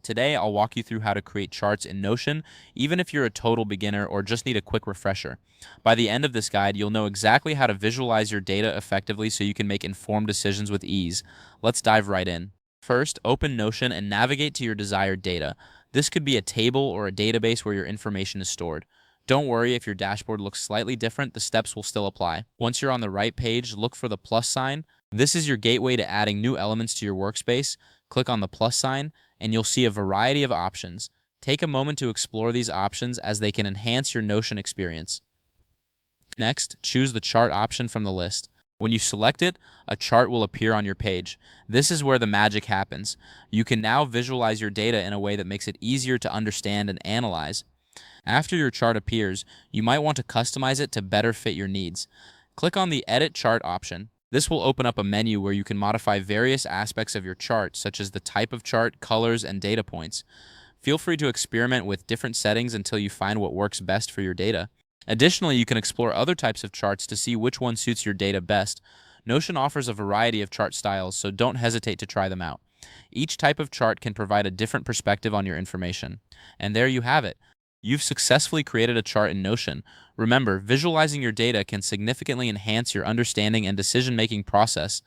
Today, I'll walk you through how to create charts in Notion, even if you're a total beginner or just need a quick refresher. By the end of this guide, you'll know exactly how to visualize your data effectively so you can make informed decisions with ease. Let's dive right in. First, open Notion and navigate to your desired data. This could be a table or a database where your information is stored. Don't worry if your dashboard looks slightly different, the steps will still apply. Once you're on the right page, look for the plus sign. This is your gateway to adding new elements to your workspace. Click on the plus sign, and you'll see a variety of options. Take a moment to explore these options as they can enhance your Notion experience. Next, choose the chart option from the list. When you select it, a chart will appear on your page. This is where the magic happens. You can now visualize your data in a way that makes it easier to understand and analyze. After your chart appears, you might want to customize it to better fit your needs. Click on the Edit Chart option. This will open up a menu where you can modify various aspects of your chart, such as the type of chart, colors, and data points. Feel free to experiment with different settings until you find what works best for your data. Additionally, you can explore other types of charts to see which one suits your data best. Notion offers a variety of chart styles, so don't hesitate to try them out. Each type of chart can provide a different perspective on your information. And there you have it. You've successfully created a chart in Notion. Remember, visualizing your data can significantly enhance your understanding and decision-making process.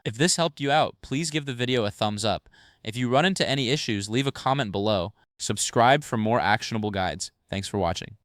If this helped you out, please give the video a thumbs up. If you run into any issues, leave a comment below. Subscribe for more actionable guides. Thanks for watching.